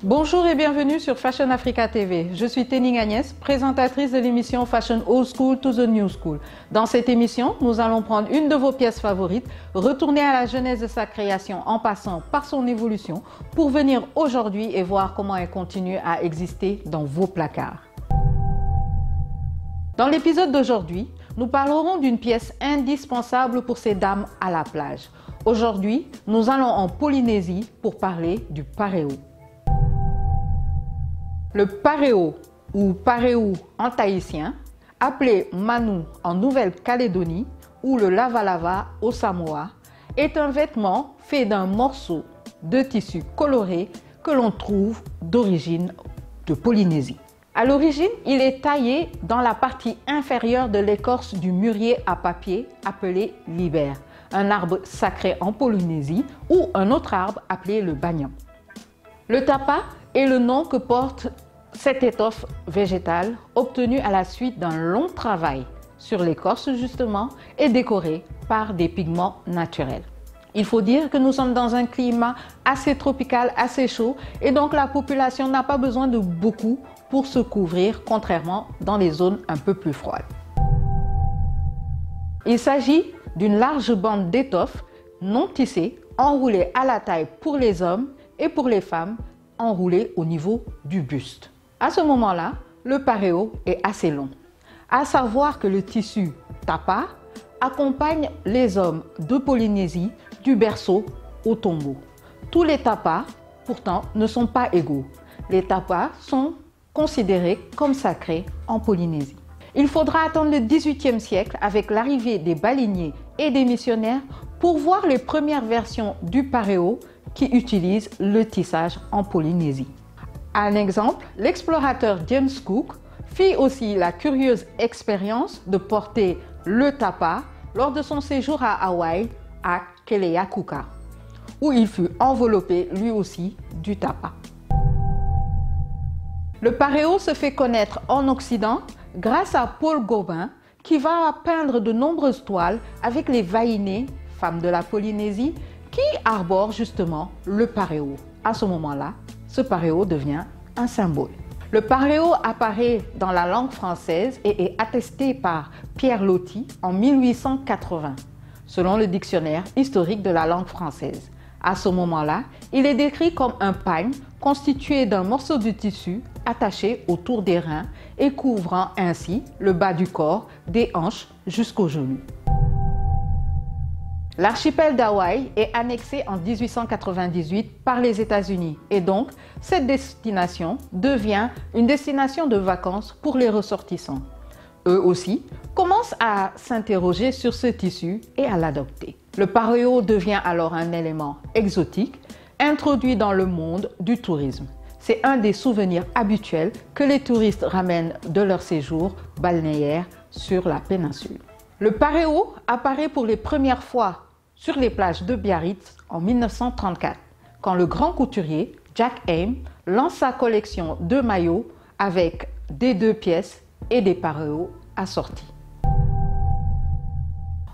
Bonjour et bienvenue sur Fashion Africa TV. Je suis Tening Agnès, présentatrice de l'émission Fashion Old School to the New School. Dans cette émission, nous allons prendre une de vos pièces favorites, retourner à la genèse de sa création en passant par son évolution pour venir aujourd'hui et voir comment elle continue à exister dans vos placards. Dans l'épisode d'aujourd'hui, nous parlerons d'une pièce indispensable pour ces dames à la plage. Aujourd'hui, nous allons en Polynésie pour parler du paréo. Le paréo ou paréou en tahitien, appelé manou en Nouvelle-Calédonie ou le lava-lava au Samoa, est un vêtement fait d'un morceau de tissu coloré que l'on trouve d'origine de Polynésie. À l'origine, il est taillé dans la partie inférieure de l'écorce du mûrier à papier appelé l'hibert, un arbre sacré en Polynésie ou un autre arbre appelé le banyan. Le tapa est le nom que porte cette étoffe végétale obtenue à la suite d'un long travail sur l'écorce justement et décorée par des pigments naturels. Il faut dire que nous sommes dans un climat assez tropical, assez chaud et donc la population n'a pas besoin de beaucoup pour se couvrir, contrairement dans les zones un peu plus froides. Il s'agit d'une large bande d'étoffe non tissée, enroulée à la taille pour les hommes et pour les femmes, enroulée au niveau du buste. À ce moment-là, le paréo est assez long. À savoir que le tissu tapa accompagne les hommes de Polynésie du berceau au tombeau. Tous les tapas, pourtant, ne sont pas égaux. Les tapas sont considérés comme sacrés en Polynésie. Il faudra attendre le XVIIIe siècle avec l'arrivée des baleiniers et des missionnaires pour voir les premières versions du paréo qui utilisent le tissage en Polynésie. Un exemple, l'explorateur James Cook fit aussi la curieuse expérience de porter le tapa lors de son séjour à Hawaï, à Keleakuka, où il fut enveloppé lui aussi du tapa. Le paréo se fait connaître en Occident grâce à Paul Gauguin qui va peindre de nombreuses toiles avec les Vaïnés, femmes de la Polynésie, qui arborent justement le paréo. À ce moment-là, ce paréo devient un symbole. Le paréo apparaît dans la langue française et est attesté par Pierre Loti en 1880, selon le dictionnaire historique de la langue française. À ce moment-là, il est décrit comme un pagne constitué d'un morceau de tissu attaché autour des reins et couvrant ainsi le bas du corps, des hanches jusqu'aux genoux. L'archipel d'Hawaï est annexé en 1898 par les États-Unis et donc cette destination devient une destination de vacances pour les ressortissants. Eux aussi commencent à s'interroger sur ce tissu et à l'adopter. Le paréo devient alors un élément exotique introduit dans le monde du tourisme. C'est un des souvenirs habituels que les touristes ramènent de leur séjour balnéaire sur la péninsule. Le paréo apparaît pour les premières fois sur les plages de Biarritz en 1934, quand le grand couturier Jack Haim lance sa collection de maillots avec des 2 pièces et des paréos assortis.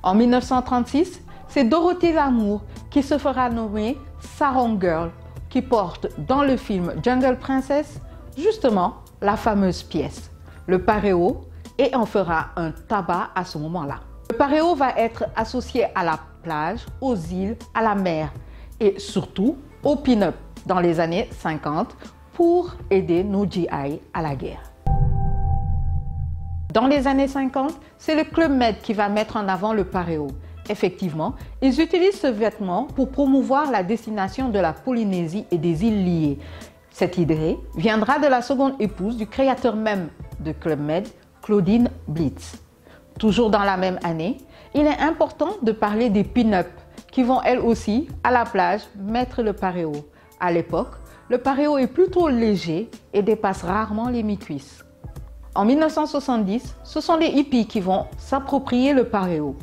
En 1936, c'est Dorothy Lamour qui se fera nommer Sarong Girl, qui porte dans le film Jungle Princess justement la fameuse pièce, le paréo, et en fera un tabac à ce moment-là. Le paréo va être associé à la plage, aux îles, à la mer et surtout au pin-up dans les années 50 pour aider nos GI à la guerre. Dans les années 50, c'est le Club Med qui va mettre en avant le paréo. Effectivement, ils utilisent ce vêtement pour promouvoir la destination de la Polynésie et des îles liées. Cette idée viendra de la seconde épouse du créateur même de Club Med, Claudine Blitz. Toujours dans la même année, il est important de parler des pin-up qui vont elles aussi, à la plage, mettre le paréo. À l'époque, le paréo est plutôt léger et dépasse rarement les mi-cuisses. En 1970, ce sont les hippies qui vont s'approprier le paréo.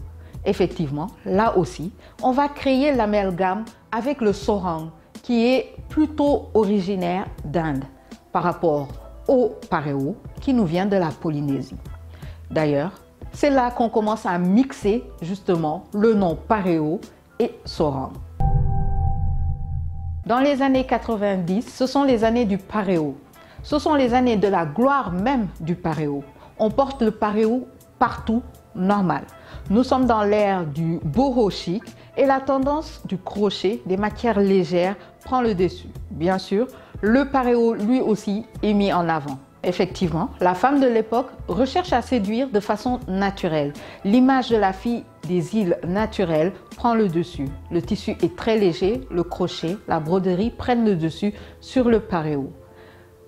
Effectivement, là aussi, on va créer l'amalgame avec le sarong qui est plutôt originaire d'Inde par rapport au paréo qui nous vient de la Polynésie. D'ailleurs, c'est là qu'on commence à mixer justement le nom paréo et sarong. Dans les années 90, ce sont les années du paréo. Ce sont les années de la gloire même du paréo. On porte le paréo partout, normal. Nous sommes dans l'ère du boho chic et la tendance du crochet, des matières légères, prend le dessus. Bien sûr, le paréo lui aussi est mis en avant. Effectivement, la femme de l'époque recherche à séduire de façon naturelle. L'image de la fille des îles naturelles prend le dessus. Le tissu est très léger, le crochet, la broderie prennent le dessus sur le paréo.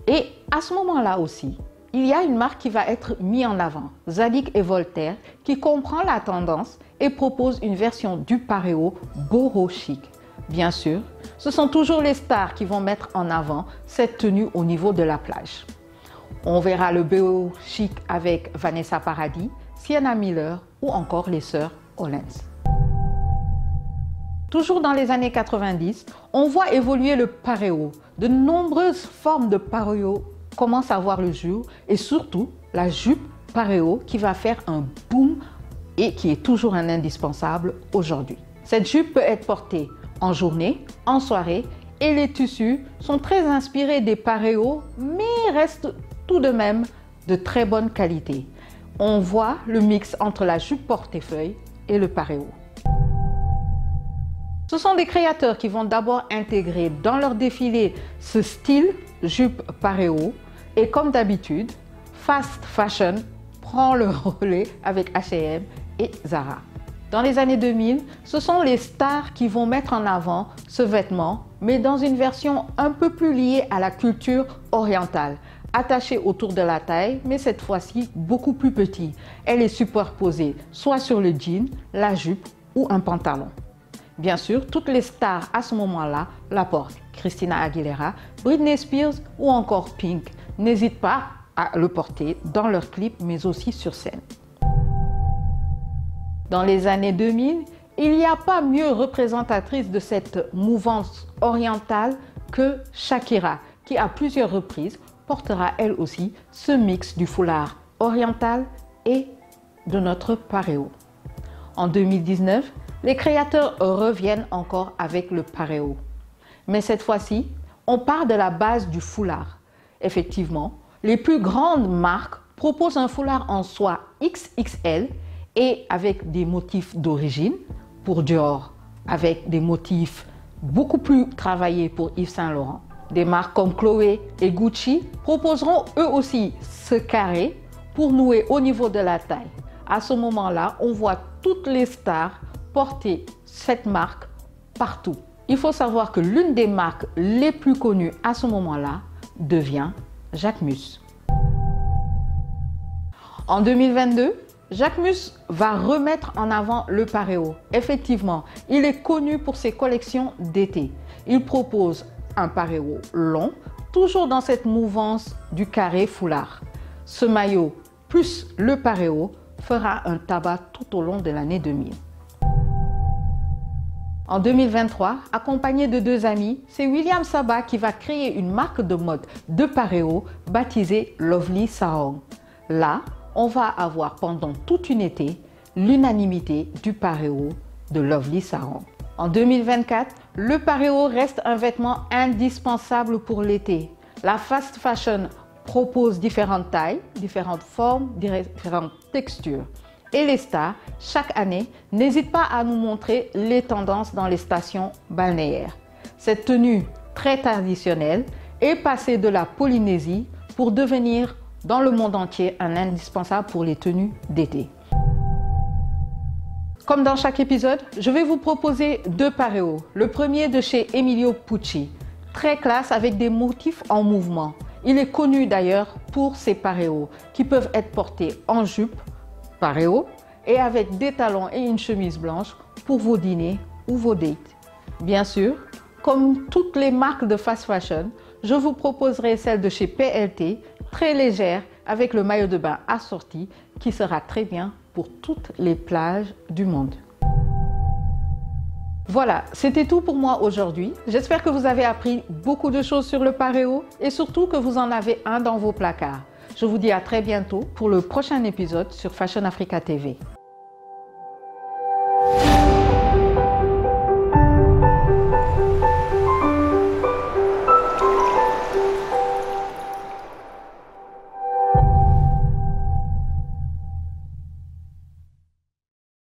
Et à ce moment-là aussi, il y a une marque qui va être mise en avant, Zadig et Voltaire, qui comprend la tendance et propose une version du paréo boho chic. Bien sûr, ce sont toujours les stars qui vont mettre en avant cette tenue au niveau de la plage. On verra le boho chic avec Vanessa Paradis, Sienna Miller ou encore les sœurs Hollens. Toujours dans les années 90, on voit évoluer le paréo. De nombreuses formes de paréo commencent à voir le jour et surtout la jupe paréo qui va faire un boom et qui est toujours un indispensable aujourd'hui. Cette jupe peut être portée en journée, en soirée et les tissus sont très inspirés des paréos mais restent tout de même de très bonne qualité. On voit le mix entre la jupe portefeuille et le paréo. Ce sont des créateurs qui vont d'abord intégrer dans leur défilé ce style jupe paréo et comme d'habitude, fast fashion prend le relais avec H&M et Zara. Dans les années 2000, ce sont les stars qui vont mettre en avant ce vêtement, mais dans une version un peu plus liée à la culture orientale, attachée autour de la taille, mais cette fois-ci beaucoup plus petit. Elle est superposée soit sur le jean, la jupe ou un pantalon. Bien sûr, toutes les stars à ce moment-là la portent. Christina Aguilera, Britney Spears ou encore Pink n'hésitent pas à le porter dans leurs clips, mais aussi sur scène. Dans les années 2000, il n'y a pas mieux représentatrice de cette mouvance orientale que Shakira, qui à plusieurs reprises portera elle aussi ce mix du foulard oriental et de notre paréo. En 2019, les créateurs reviennent encore avec le paréo. Mais cette fois-ci, on part de la base du foulard. Effectivement, les plus grandes marques proposent un foulard en soie XXL et avec des motifs d'origine pour Dior, avec des motifs beaucoup plus travaillés pour Yves Saint Laurent. Des marques comme Chloé et Gucci proposeront eux aussi ce carré pour nouer au niveau de la taille. À ce moment-là, on voit toutes les stars porter cette marque partout. Il faut savoir que l'une des marques les plus connues à ce moment-là devient Jacquemus. En 2022, Jacquemus va remettre en avant le paréo. Effectivement, il est connu pour ses collections d'été. Il propose un paréo long, toujours dans cette mouvance du carré foulard. Ce maillot plus le paréo fera un tabac tout au long de l'année 2000. En 2023, accompagné de deux amis, c'est William Saba qui va créer une marque de mode de paréo baptisée Lovely Sarong. Là, on va avoir pendant toute une été l'unanimité du paréo de Lovely Sarong. En 2024, le paréo reste un vêtement indispensable pour l'été. La fast fashion propose différentes tailles, différentes formes, différentes textures. Et les stars, chaque année, n'hésitent pas à nous montrer les tendances dans les stations balnéaires. Cette tenue très traditionnelle est passée de la Polynésie pour devenir dans le monde entier un indispensable pour les tenues d'été. Comme dans chaque épisode, je vais vous proposer deux paréos. Le premier de chez Emilio Pucci, très classe avec des motifs en mouvement. Il est connu d'ailleurs pour ses paréos qui peuvent être portés en jupe, paréo, et avec des talons et une chemise blanche pour vos dîners ou vos dates. Bien sûr, comme toutes les marques de fast fashion, je vous proposerai celle de chez PLT, très légère avec le maillot de bain assorti qui sera très bien pour toutes les plages du monde. Voilà, c'était tout pour moi aujourd'hui. J'espère que vous avez appris beaucoup de choses sur le paréo et surtout que vous en avez un dans vos placards. Je vous dis à très bientôt pour le prochain épisode sur Fashion Africa TV.